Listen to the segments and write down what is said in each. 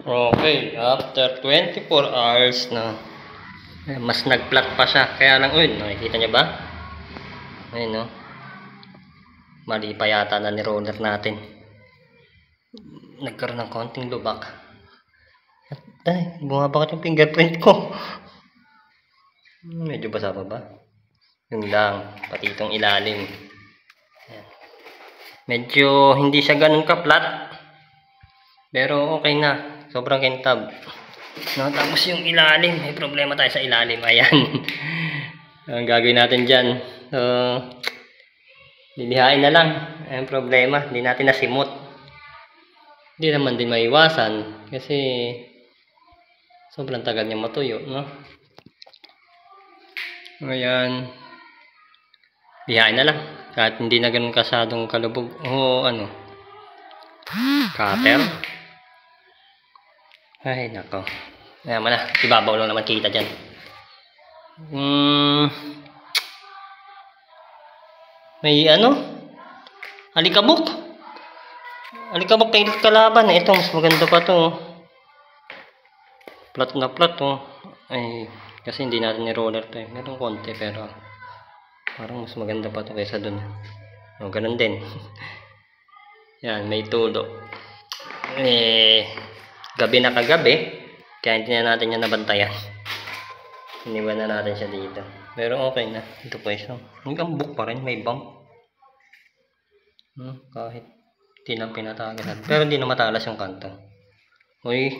Okay, after 24 hours na mas nag-flat pa siya. Kaya lang, uy, nakikita niyo ba? Ayun, no? Mali pa yata na ni-roller natin. Nagkaroon ng konting lubak. Ay, bumabakit yung fingerprint ko. Medyo basa pa ba? Yun lang, pati itong ilalim. Ayan. Medyo hindi siya ganun ka-flat. Pero okay na. Sobrang kintab. No, tapos yung ilalim, may problema tayo sa ilalim. Ayan. Ang gagawin natin dyan. Lilihain na lang. Ayan problema. Hindi natin nasimot. Hindi naman din maiwasan. Kasi sobrang tagal niya matuyo. No? Ayan. Lihain na lang. Kahit hindi na ganun kasadong kalubog. O ano. Cutter. Ay nako. Ayan mo na. Ibabaw lang naman kita dyan. May ano? Alikabok. Alikabok tayo kalaban. Ito mas maganda pa to. Plat na plat to. Ay, kasi hindi natin ni-roller to. Meron konti pero parang mas maganda pa to kaysa dun. O, ganun din. Yan, may tulo. Gabi na kagabi. Kaya hindi na natin yan nabantayan. Iniwan na natin siya dito. Pero okay na. Ito po isa. Hanggang book pa rin. May bump. Kahit hindi lang pinatagalan. Pero hindi na matalas yung kanto. Uy.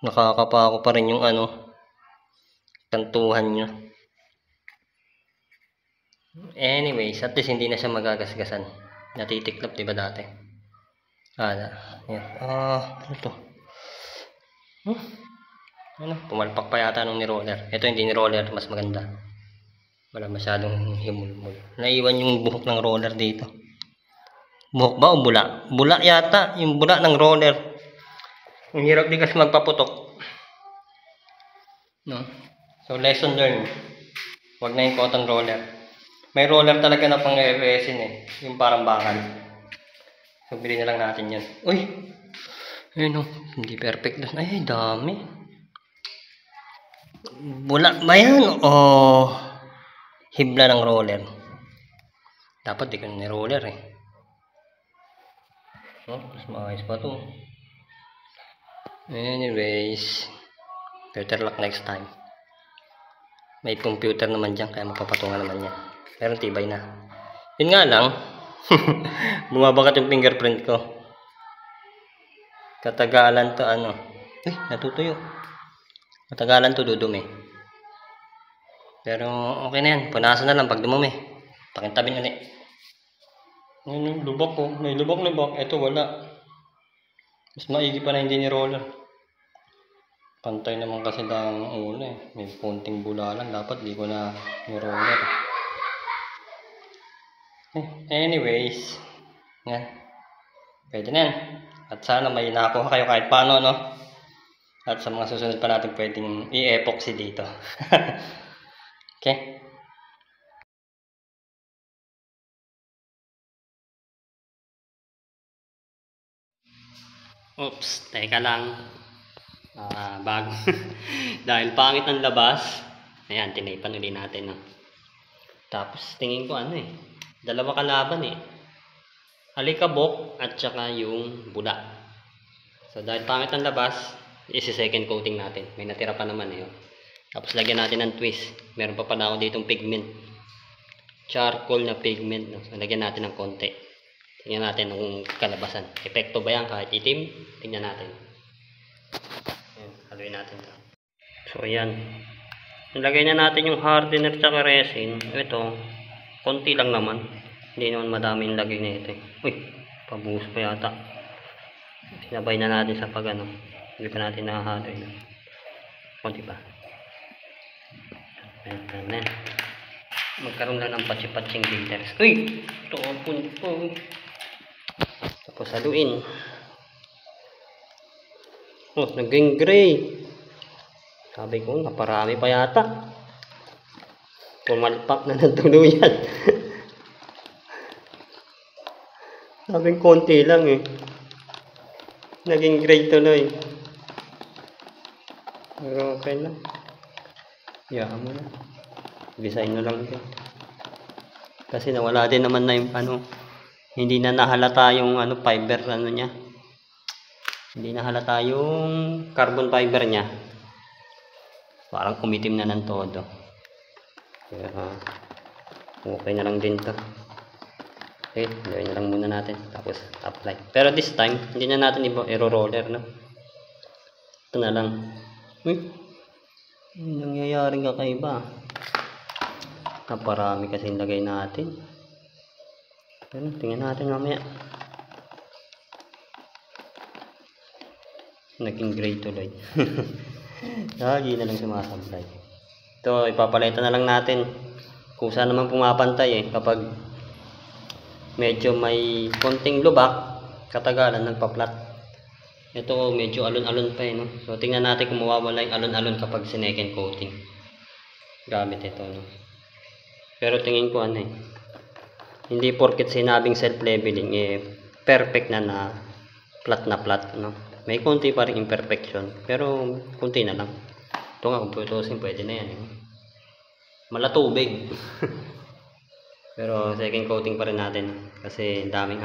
Nakakapa ko pa rin yung ano. Kantuhan nyo. Anyways. At least hindi na siya magagasgasan. Natitiklop diba dati? Yan. Ito. Ano, pumalpak pa yata nung ni-roller. Ito hindi ni-roller, mas maganda. Wala masyadong himulmul. Naiwan yung buhok ng roller dito. Buhok ba o bula? Bula yata, yung bula ng roller. Ang hirap din kasi magpaputok. No? So lesson learned. Huwag na yung cotton roller. May roller talaga na pang resin eh. Yung parang bakal. So bilhin na lang natin yan. Uy! Ayun o, hindi perfect doon. Ay, dami. Bula ba yan? O hibla ng roller? Dapat di ka na roller eh. Mas maayos pa to. Anyways, better luck next time. May computer naman dyan, kaya mapapatungan naman yan. Pero tibay na. Yun nga lang, bumabakat yung fingerprint ko. Katagalan to ano. Natutuyo. Katagalan to dudumi. Pero okay na yan. Punasan na lang pag dumumi. Pakintabin ulit. Ayun, lubak ko. May lubak. Ito wala. Mas maigi pa na hindi ni roller. Pantay naman kasi lang ang ulo eh. May konting bula lang. Dapat di ko na ni roller. Anyways. Yan. Pwede na yan. At sana may nakuha kayo kahit paano, no? At sa mga susunod pa natin pwedeng i-epoxy dito. Okay? Oops, teka lang. Bago. Dahil pangit ang labas. Ayan, tinaypan ulit natin, no? Tapos tingin ko ano eh. Dalawa kalaban eh. Alikabok at saka yung bula. So dahil pangit ang labas, isi-second coating natin. May natira pa naman eh. Tapos lagyan natin ng twist. Meron pa pala ako ditong pigment. Charcoal na pigment. No? So lagyan natin ng konti. Tingnan natin kung kalabasan. Epekto ba yan kahit itim? Tingnan natin. Ayan, haluin natin ito. So ayan. Nilagay na natin yung hardener tsaka resin. Ito, konti lang naman. Hindi naman madami yung lagay na ito. Uy, pabuhos pa yata. Sinabay na natin sa pag ano. Hindi pa natin nakahalo yun. Konti pa. Ayan. Magkaroon lang ng patsi-patsing glitters. Uy! Ito po. Tapos haluin. Oh, naging gray. Sabi ko, naparami pa yata. Pumalpak na ng tuluyan. Sabing konti lang eh. Naging gray tuloy. Pero okay lang. Hayaan mo na. Design na lang din. Kasi nawala din naman na yung ano, hindi na nahalata yung ano fiber ano niya. Hindi na halata yung carbon fiber niya. Parang kumitim na ng todo. Kaya okay na lang din to. Okay, gawin na lang muna natin. Tapos apply. Pero this time, hindi na natin i-roller, no? Ito na lang. Uy, nangyayaring kakaiba. Naparami kasi lagay natin. Pero tingnan natin mamaya. Naging gray tuloy. Lagi na lang sumasablay. Ito, ipapalitan na lang natin. Kung saan naman pumapantay kapag medyo may konting lubak, katagalan nagpa-flat. Ito medyo alon-alon pa no. So tingnan natin kung mawawala yung alon-alon kapag second coating. Gamit ito no. Pero tingin ko hindi porket sinabing self-leveling perfect na flat na flat no. May konti pa rin imperfection, pero konti na lang. Ito nga kung putusin pwede na yan malatubig. Pero second coating pa rin natin kasi daming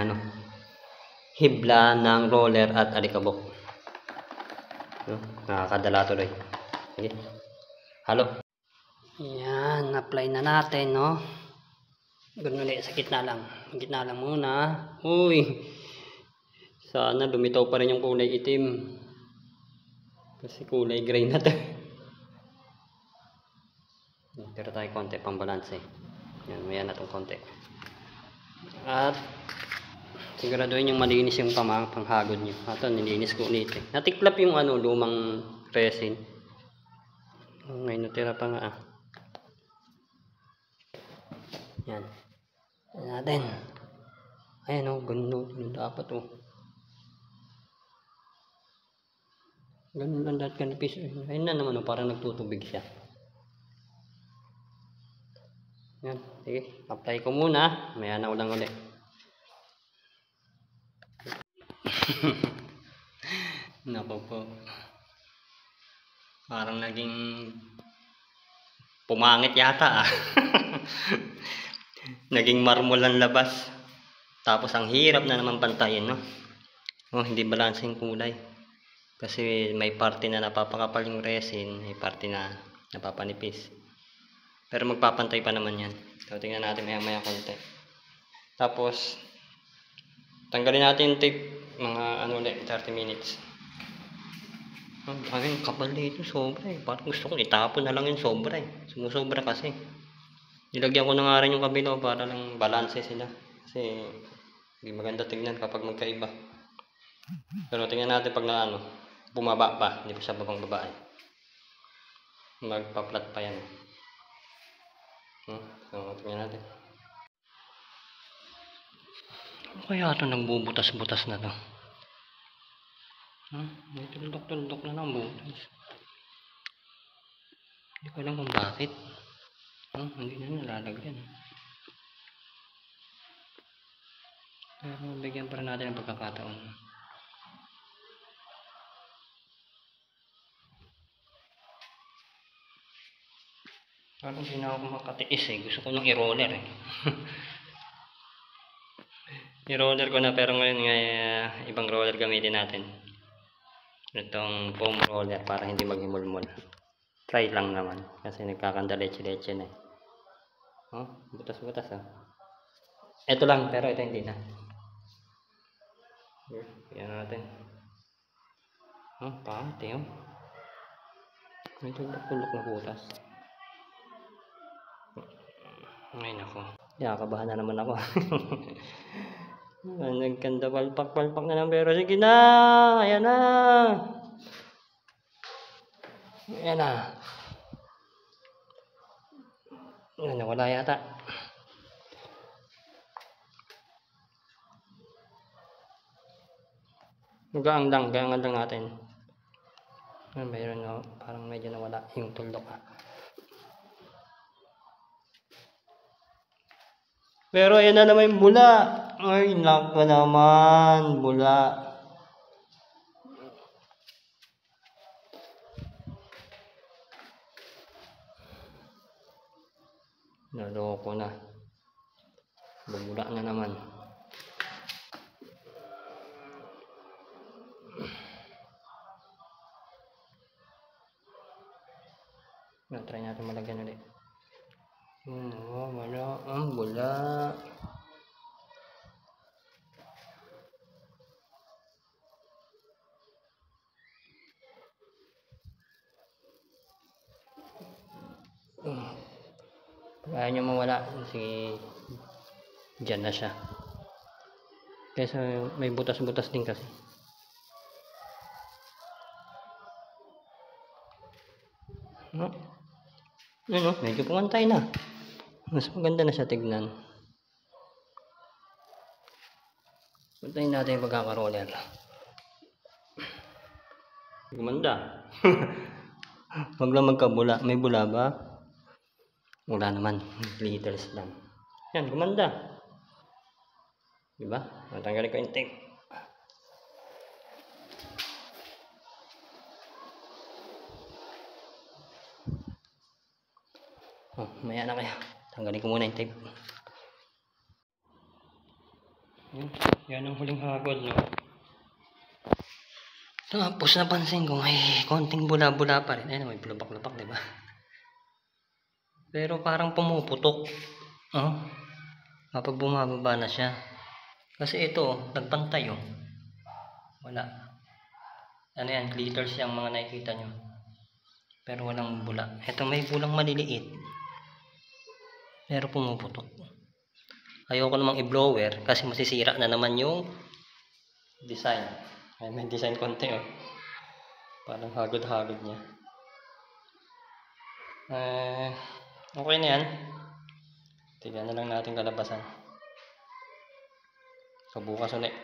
hibla ng roller at alikabok. No? Nakakadala tuloy. Sige. Halo. Yan, apply na natin, no? Ganun ulit, sa gitna lang. Gitna lang muna. Uy! Sana lumitaw pa rin yung kulay itim. Kasi kulay gray na to. Pero tayo konti pang balance Yan, maya na itong konti. At siguraduhin yung malinis yung panghagod nyo. Ito, nilinis ko ulit Natiklap yung lumang resin. Ngayon natira pa nga Yan. Yan natin. Ayan ganun dapat Ganun lang lahat kanipis. Ayun na naman parang nagtutubig siya. Yan, sige, apply ko muna. Maya na ulang ulit. Naku po. Parang naging pumangit yata Naging marmol ang labas. Tapos ang hirap na naman pantayin, no? Hindi balance yung kulay. Kasi may parte na napapakapal yung resin, may parte na napapanipis. Pero magpapantay pa naman yan. So tingnan natin maya konti. Tapos tanggalin natin yung tape mga ulit 30 minutes. Ang kapal dito sobra Parang gusto kong itapon na lang yung sobra Sumusobra kasi. Nilagyan ko na nga rin yung kabila para lang balance sila. Kasi hindi maganda tignan kapag magkaiba. Pero tingnan natin pag bumaba pa, hindi pa siya babang babae. Magpa-flat pa yan. So, tingnan natin. Ano kaya ito nagbubutas-butas na to? May tuldok-tuldok na ng butas. Hindi ko alam kung bakit. Hindi na nalalagyan. Pero bigyan pa rin natin ng pagkakataon. Parang hindi na ako makatiis Gusto ko nang i-roller I-roller ko na pero ngayon ibang roller gamitin natin. Itong foam roller para hindi maghimulmol. Try lang naman kasi nagkakandaleche-leche na butas-butas Ito lang pero ito hindi na. Yan natin. Pangit May tulok na butas. Ay nako. Kabahan na naman ako. Nagkanda palpak na lang pero sige na. Ayan na. Ayan na. Nawala yata. Gaang lang natin. Mayroon parang medyo nawala yung tuldok Pero ayan na naman yung bula. Ay, nako naman. Bula. Naloko na. Bumula na naman. Try natin malagyan ulit. Wala. Ang bula. Kaya nyo mawala. Sige. Diyan na siya. Kesa may butas-butas din kasi. No? Ano? Medyo pumantay na. Mas maganda na siya tignan. Puntayin natin yung pagkakaroller. Gumanda. Wag lang magkabula. May bula ba? Wala naman. Glitters lang. Yan, gumanda. Diba? Natanggalin ko yung tape. Maya na kaya. Tanggalin ko muna yung tape. Yan ang huling hagod, no? Tapos napansin ko may konting bula-bula pa rin. Ayun, may bulapak-lapak, diba? Pero parang pumuputok. Kapag bumababa na siya. Kasi ito, nagpantay, oh. Wala. Ano yan, glitters yung mga nakikita nyo. Pero walang bula. Ito may bulang maliliit. Pero pumuputok. Ayoko namang i-blower kasi masisira na naman yung design. Ay, may design konti, oh. Parang hagod-hagod niya. Okay na yan. Tignan na lang natin kalabasan. So bukas ulit.